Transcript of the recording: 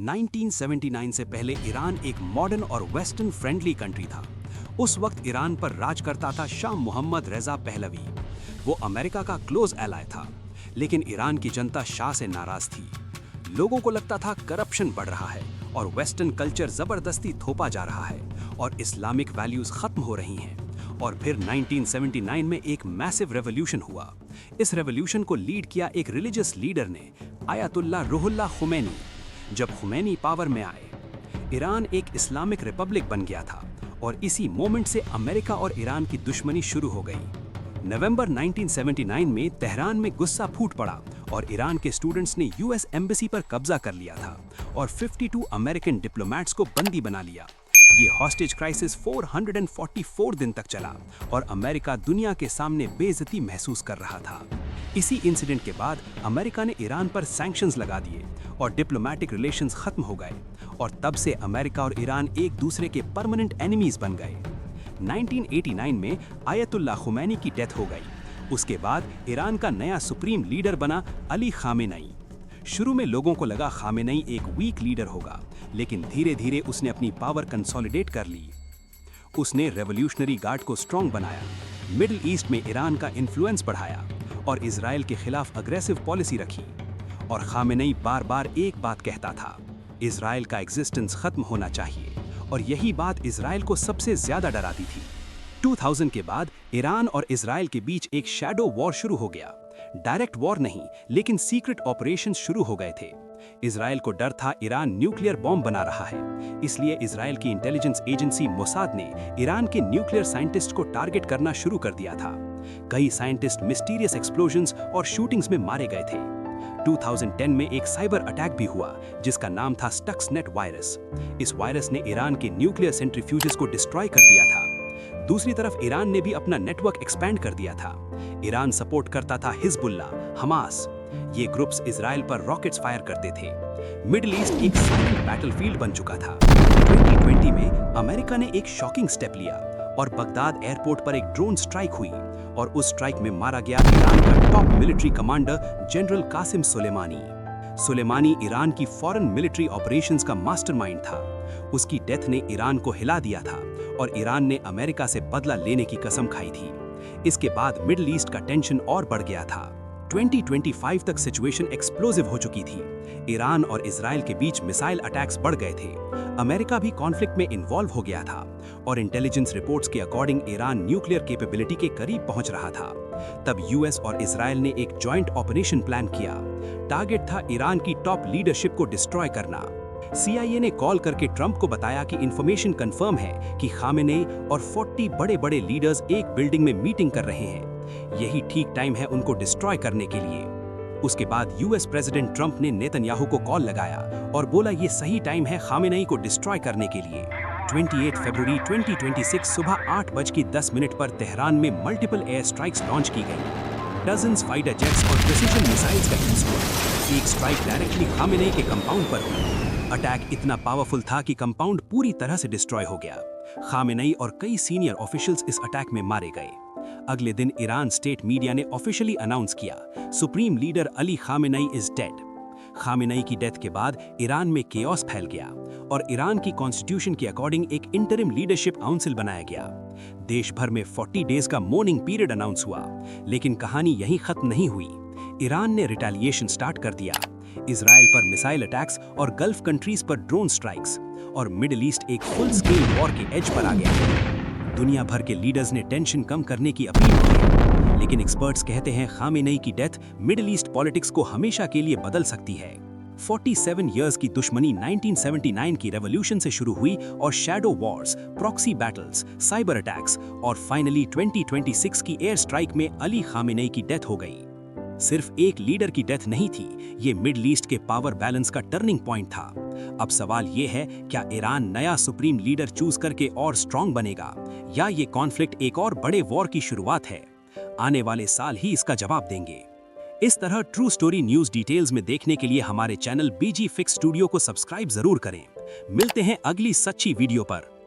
1979 से पहले ईरान एक मॉडर्न और वेस्टर्न फ्रेंडली कंट्री था। उस वक्त ईरान पर राज करता था शाह मोहम्मद रेजा पहलवी। वो अमेरिका का क्लोज एलाय था, लेकिन ईरान की जनता शाह से नाराज थी। लोगों को लगता था करप्शन बढ़ रहा है और वेस्टर्न कल्चर जबरदस्ती थोपा जा रहा है और इस्लामिक वैल्यूज खत्म हो रही हैं। और फिर 1979 में एक मैसिव रेवोल्यूशन हुआ। इस रेवोल्यूशन को लीड किया एक रिलीजियस लीडर ने, आयतुल्लाह रूहुल्लाह खुमैनी। जब खुमैनी पावर में आए, ईरान एक इस्लामिक रिपब्लिक बन गया था और इसी मोमेंट से अमेरिका और ईरान की दुश्मनी शुरू हो गई। नवंबर 1979 में तेहरान में गुस्सा फूट पड़ा और ईरान के स्टूडेंट्स ने यूएस एम्बेसी पर कब्जा कर लिया था और 52 अमेरिकन डिप्लोमेट्स को बंदी बना लिया। ये हॉस्टेज क्राइसिस 444 दिन तक चला और अमेरिका दुनिया के सामने बेइज्जती महसूस कर रहा था। इसी इंसिडेंट के बाद अमेरिका ने ईरान पर सैंक्शंस लगा दिए और डिप्लोमेटिक रिलेशंस खत्म हो गए और तब से अमेरिका और ईरान एक दूसरे के परमानेंट एनिमीज बन गए। 1989 में आयतुल्लाह खुमैनी की डेथ हो गई। उसके बाद ईरान का नया सुप्रीम लीडर बना अली खामेनेई। शुरू में लोगों को लगा खामेनेई एक वीक लीडर होगा, लेकिन धीरे धीरे उसने अपनी पावर कंसोलिडेट कर ली। उसने रेवोल्यूशनरी गार्ड को स्ट्रॉन्ग बनाया, मिडिल ईस्ट में ईरान का इन्फ्लुएंस बढ़ाया और इजराइल के खिलाफ अग्रेसिव पॉलिसी रखी। और खामेनेई बार बार एक बात कहता था, इजराइल का एग्जिस्टेंस खत्म होना चाहिए, और यही बात इजराइल को सबसे ज्यादा डराती थी। 2000 के बाद ईरान और इजराइल के बीच एक शैडो वॉर शुरू हो गया। डायरेक्ट वॉर नहीं, लेकिन सीक्रेट ऑपरेशंस शुरू हो गए थे। इजराइल को डर था ईरान न्यूक्लियर बॉम्ब बना रहा है, इसलिए इजराइल की इंटेलिजेंस एजेंसी मोसाद ने ईरान के न्यूक्लियर साइंटिस्ट को टारगेट करना शुरू कर दिया था। कई साइंटिस्ट मिस्टीरियस एक्सप्लोजन्स और शूटिंग्स में मारे गए थे। 2010 में एक साइबर अटैक भी हुआ जिसका नाम था स्टक्सनेट वायरस। इस वायरस ने ईरान के न्यूक्लियर सेंट्रीफ्यूजेस को डिस्ट्रॉय कर दिया था। दूसरी तरफ ईरान ने भी अपना नेटवर्क एक्सपैंड कर दिया था। ईरान सपोर्ट करता था हिजबुल्लाह, हमास। ये ग्रुप्स इजराइल पर रॉकेट्स फायर करते थे। मिडिल ईस्ट एक साइलेंट बैटलफील्ड बन चुका था। 2020 में अमेरिका ने एक शॉकिंग स्टेप लिया और बगदाद एयरपोर्ट पर एक ड्रोन स्ट्राइक हुई और उस स्ट्राइक में मारा गया ईरान का top military commander general Qasem Soleimani. Soleimani Iran की फॉरेन मिलिट्री ऑपरेशंस का मास्टरमाइंड था। उसकी डेथ ने ईरान को हिला दिया था और ईरान ने अमेरिका से बदला लेने की कसम खाई थी। इसके बाद मिडिल ईस्ट का टेंशन और बढ़ गया था। 2025 तक सिचुएशन एक्सप्लोसिव हो चुकी थी। ईरान और इजराइल के बीच मिसाइल अटैक्स बढ़ गए थे। अमेरिका भी कॉन्फ्लिक्ट में इन्वॉल्व हो गया था और इंटेलिजेंस रिपोर्ट्स के अकॉर्डिंग ईरान न्यूक्लियर कैपेबिलिटी के करीब पहुंच रहा था। तब यूएस और इजराइल ने एक जॉइंट ऑपरेशन प्लान किया। टारगेट था ईरान की टॉप लीडरशिप को डिस्ट्रॉय करना। CIA ने कॉल करके ट्रंप को बताया कि इंफॉर्मेशन कंफर्म है कि खामेनेई और 40 बड़े बड़े लीडर्स एक बिल्डिंग में मीटिंग कर रहे हैं। यही ठीक टाइम है उनको डिस्ट्रॉय करने के लिए। उसके बाद यूएस प्रेसिडेंट ट्रंप ने नेतन्याहू को कॉल लगाया और बोला ये सही टाइम है खामेनेई को डिस्ट्रॉय करने के लिए। 28 फरवरी 2026 सुबह 8:10 पर तेहरान में मल्टीपल एयर स्ट्राइक्स लॉन्च की गई। डजन्स फाइटर जेट्स और प्रिसीजन मिसाइल्स का यूज हुआ। एक स्ट्राइक डायरेक्टली खामेनेई के कंपाउंड पर हुई। अटैक इतना पावरफुल था कि कंपाउंड पूरी तरह से डिस्ट्रॉय हो गया। खामेनेई और कई सीनियर ऑफिशियल्स इस अटैक में मारे गए। अगले दिन ईरान स्टेट मीडिया ने ऑफिशियली अनाउंस किया, supreme leader Ali Khamenei is dead. Khamenei की डेथ के बाद ईरान में केओस फैल गया और ईरान की कॉन्स्टिट्यूशन के अकॉर्डिंग एक इंटरिम लीडरशिप काउंसिल बनाया गया। देश भर में 40 डेज का मोर्निंग पीरियड अनाउंस हुआ, लेकिन कहानी यहीं खत्म नहीं हुई। ईरान ने रिटेलिएशन स्टार्ट कर दिया। इजराइल पर मिसाइल अटैक्स और गल्फ कंट्रीज पर ड्रोन स्ट्राइक्स, और मिडिल ईस्ट एक फुल स्केल वॉर के एज पर आ गया। दुनिया भर के लीडर्स ने टेंशन कम करने की अपील की, लेकिन एक्सपर्ट्स कहते हैं खामेनेई की डेथ मिडिल ईस्ट पॉलिटिक्स को हमेशा के लिए बदल सकती है। 47 इयर्स की दुश्मनी 1979 की रेवोल्यूशन से शुरू हुई और shadow Wars, proxy battles, cyber attacks और फाइनली 2026 की एयर स्ट्राइक में अली खामेनेई की डेथ हो गई। सिर्फ एक लीडर की डेथ नहीं थी, ये मिडिल ईस्ट के पावर बैलेंस का टर्निंग पॉइंट था। अब सवाल ये है, क्या ईरान नया सुप्रीम लीडर चूज करके और स्ट्रॉन्ग बनेगा, या ये कॉन्फ्लिक्ट एक और बड़े वॉर की शुरुआत है? आने वाले साल ही इसका जवाब देंगे। इस तरह ट्रू स्टोरी न्यूज डिटेल्स में देखने के लिए हमारे चैनल BG Fix स्टूडियो को सब्सक्राइब जरूर करें। मिलते हैं अगली सच्ची वीडियो पर।